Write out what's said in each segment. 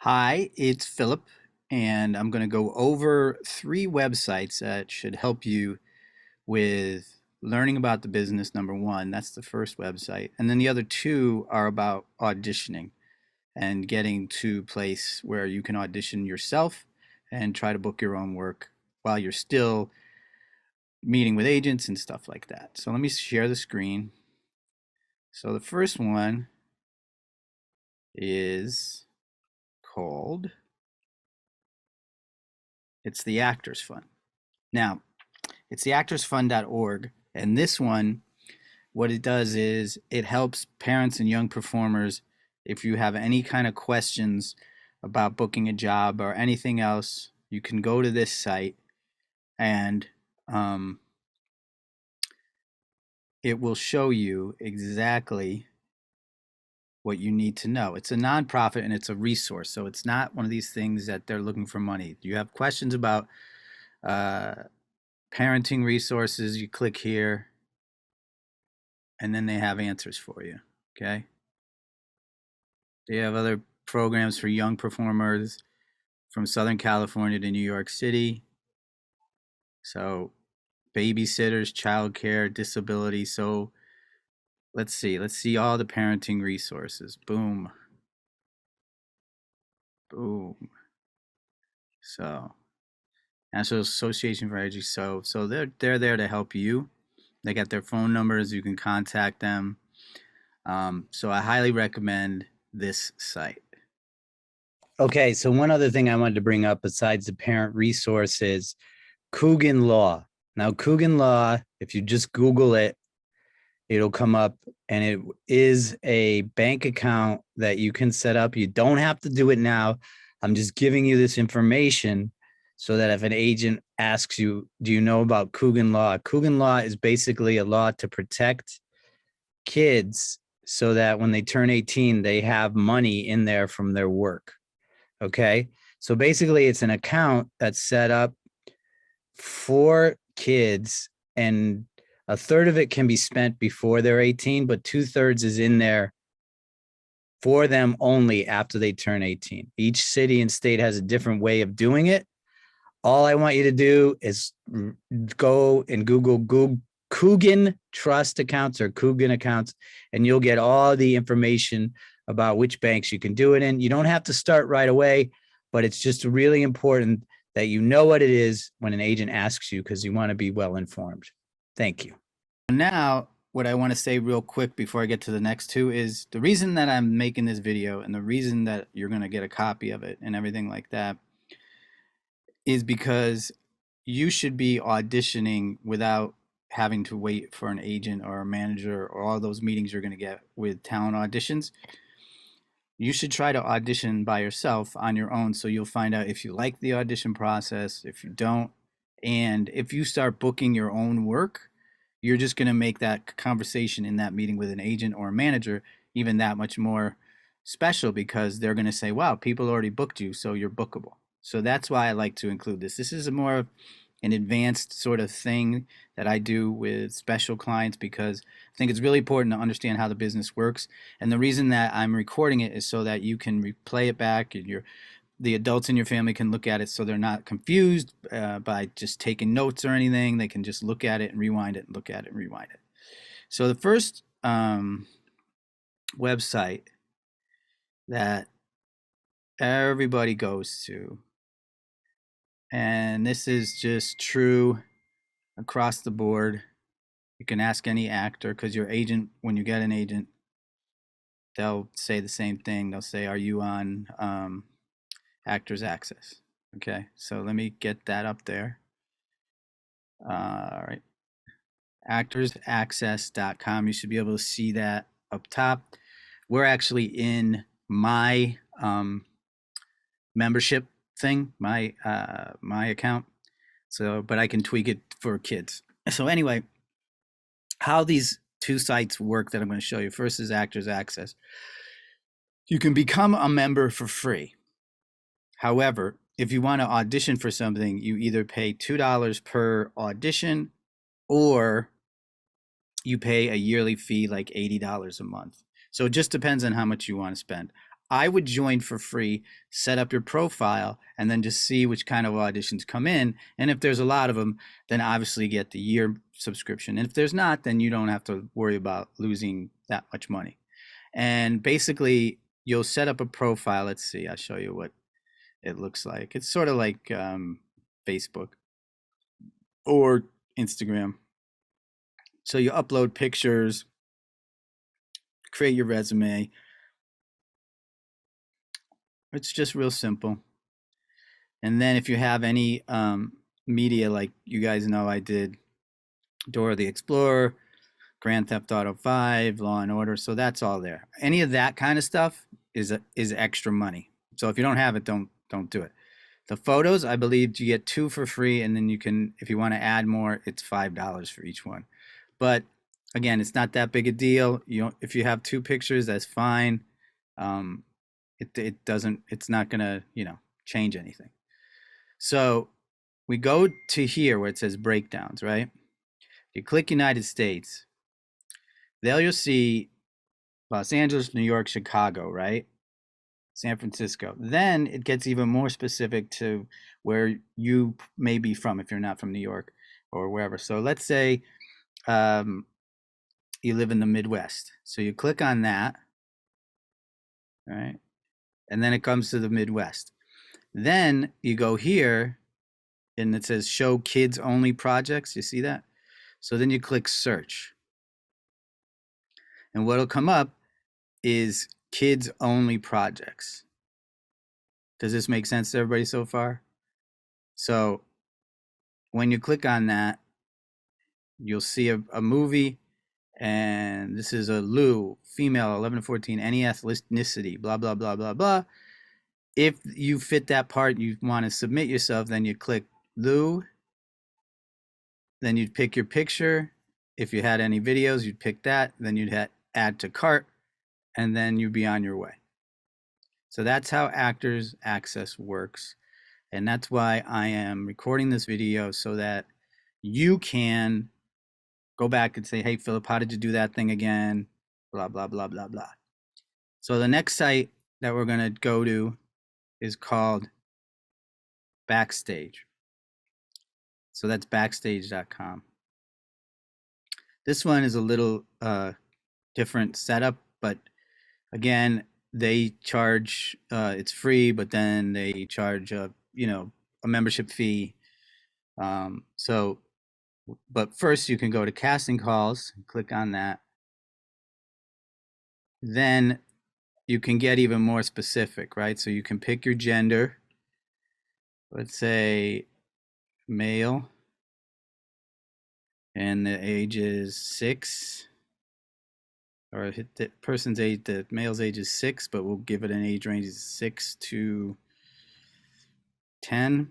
Hi, it's Philip, and I'm going to go over three websites that should help you with learning about the business. Number one, that's the first website. And then the other two are about auditioning and getting to a place where you can audition yourself and try to book your own work while you're still meeting with agents and stuff like that. So let me share the screen. So the first one is called, it's the Actors Fund. Now, it's the actorsfund.org. And this one, what it does is it helps parents and young performers. If you have any kind of questions about booking a job or anything else, you can go to this site and it will show you exactly what you need to know. It's a nonprofit and it's a resource. So it's not one of these things that they're looking for money. You have questions about parenting resources, you click here and then they have answers for you. Okay. They have other programs for young performers from Southern California to New York City. So babysitters, childcare, disability. So let's see all the parenting resources. Boom. Boom. So National Association for Education. So they're there to help you. They got their phone numbers. You can contact them. So I highly recommend this site. Okay, so one other thing I wanted to bring up besides the parent resource is Coogan Law. Now, Coogan Law, if you just Google it, it'll come up, and it is a bank account that you can set up. You don't have to do it now. I'm just giving you this information so that if an agent asks you, do you know about Coogan Law? Coogan Law is basically a law to protect kids so that when they turn 18, they have money in there from their work. Okay. So basically, it's an account that's set up for kids, and a third of it can be spent before they're 18, but 2/3 is in there for them only after they turn 18. Each city and state has a different way of doing it. All I want you to do is go and Google Coogan Trust accounts or Coogan accounts, and you'll get all the information about which banks you can do it in. You don't have to start right away, but it's just really important that you know what it is when an agent asks you, because you want to be well informed. Thank you. Now, what I want to say real quick before I get to the next two is the reason that I'm making this video and the reason that you're going to get a copy of it and everything like that is because you should be auditioning without having to wait for an agent or a manager or all those meetings you're going to get with talent auditions. You should try to audition by yourself on your own, so you'll find out if you like the audition process, if you don't. And if you start booking your own work, you're just going to make that conversation in that meeting with an agent or a manager even that much more special, because they're going to say, wow, people already booked you, so you're bookable. So that's why I like to include this. This is a more an advanced sort of thing that I do with special clients, because I think it's really important to understand how the business works. And the reason that I'm recording it is so that you can replay it back, and the adults in your family can look at it so they're not confused by just taking notes or anything. They can just look at it and rewind it and look at it and rewind it. So the first website that everybody goes to, and this is just true across the board. You can ask any actor, because your agent, when you get an agent, they'll say the same thing. They'll say, are you on Actors Access? Okay, so let me get that up there. All right, actorsaccess.com. You should be able to see that up top. We're actually in my membership thing, my account. So, but I can tweak it for kids. So anyway, how these two sites work that I'm going to show you. First is Actors Access. You can become a member for free. However, if you want to audition for something, you either pay $2 per audition, or you pay a yearly fee like $80 a month. So it just depends on how much you want to spend. I would join for free, set up your profile, and then just see which kind of auditions come in. And if there's a lot of them, then obviously get the year subscription. And if there's not, then you don't have to worry about losing that much money. And basically, you'll set up a profile. Let's see, I'll show you what it looks like. It's sort of like Facebook or Instagram. So you upload pictures, create your resume. It's just real simple. And then if you have any media, like you guys know, I did Dora the Explorer, Grand Theft Auto 5, Law and Order. So that's all there. Any of that kind of stuff is extra money. So if you don't have it, don't do it. The photos, I believe you get 2 for free, and then you can, if you want to add more, it's $5 for each one. But again, it's not that big a deal. If you have 2 pictures, that's fine. It's not gonna, change anything. So we go to here where it says breakdowns, right? You click United States. There you'll see Los Angeles, New York, Chicago, right? San Francisco. Then it gets even more specific to where you may be from if you're not from New York or wherever. So let's say you live in the Midwest. So you click on that, right? And then it comes to the Midwest. Then you go here and it says show kids only projects. You see that? So then you click search. And what'll come up is kids only projects. Does this make sense to everybody so far? So when you click on that, you'll see a movie, and this is a Lou, female, 11 to 14, any ethnicity, blah, blah, blah, blah, blah. If you fit that part, you want to submit yourself, then you click Lou. Then you'd pick your picture. If you had any videos, you'd pick that. Then you'd add to cart, and then you'd be on your way. So that's how Actors Access works. And that's why I am recording this video, so that you can go back and say, hey, Philip, how did you do that thing again? Blah, blah, blah, blah, blah. So the next site that we're going to go to is called Backstage. So that's backstage.com. This one is a little different setup, but again, they charge, it's free, but then they charge a membership fee. But first you can go to casting calls, click on that. Then you can get even more specific, right? So you can pick your gender. Let's say male, and the age is 6, or the person's age, the male's age is 6, but we'll give it an age range of 6 to 10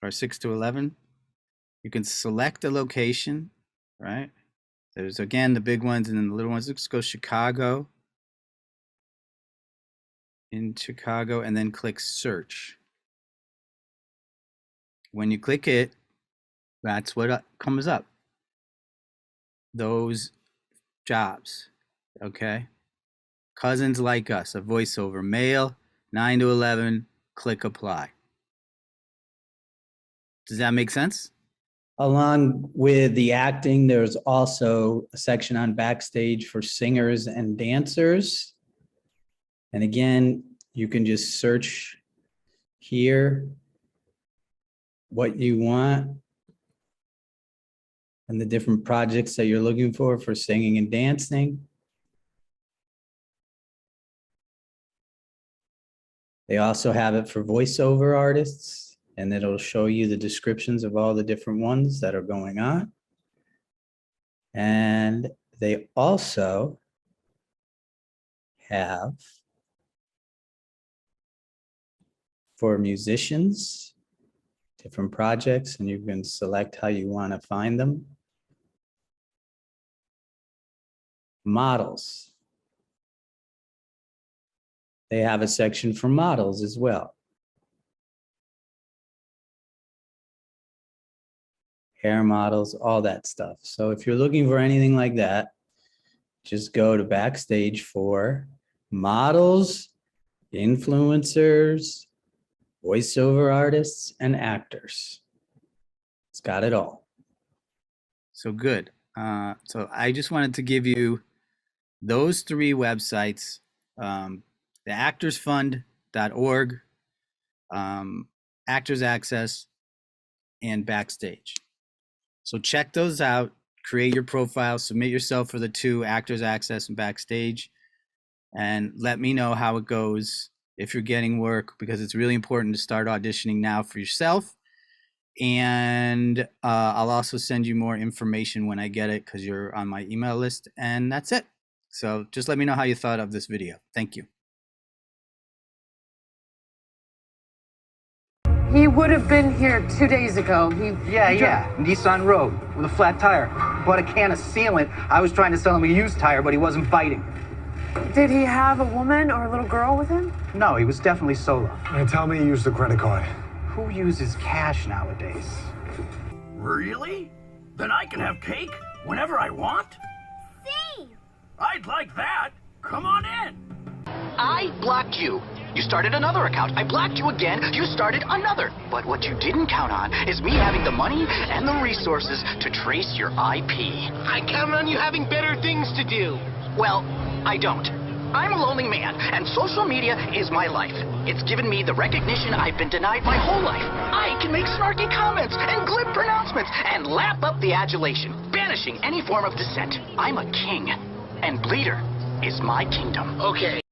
or 6 to 11. You can select a location, right? There's, again, the big ones and then the little ones. Let's go Chicago. In Chicago, and then click search. When you click it, that's what comes up. Those jobs, okay? Cousins Like Us, a voiceover, male, 9 to 11, click apply. Does that make sense? Along with the acting, there's also a section on Backstage for singers and dancers. And again, you can just search here what you want and the different projects that you're looking for singing and dancing. They also have it for voiceover artists, and it'll show you the descriptions of all the different ones that are going on. And they also have for musicians, different projects, and you can select how you want to find them. Models. They have a section for models as well. Hair models, all that stuff. So if you're looking for anything like that, just go to Backstage for models influencers, voiceover artists, and actors. It's got it all. So good. So I just wanted to give you those three websites, the actorsfund.org, Actors Access, and Backstage. So check those out, create your profile, submit yourself for the two, Actors Access and Backstage, and let me know how it goes if you're getting work, because it's really important to start auditioning now for yourself. And I'll also send you more information when I get it, because you're on my email list. And that's it. So just let me know how you thought of this video. Thank you. He would have been here 2 days ago. Yeah, Nissan Road with a flat tire. Bought a can of sealant. I was trying to sell him a used tire, but he wasn't biting. Did he have a woman or a little girl with him? No, he was definitely solo. And tell me you used the credit card. Who uses cash nowadays? Really? Then I can have cake whenever I want? See? I'd like that. Come on in. I blocked you. You started another account. I blocked you again. You started another. But what you didn't count on is me having the money and the resources to trace your IP. I counted on you having better things to do. Well, I don't. I'm a lonely man, and social media is my life. It's given me the recognition I've been denied my whole life. I can make snarky comments and glib pronouncements and lap up the adulation, banishing any form of dissent. I'm a king, and Bleeder is my kingdom. Okay.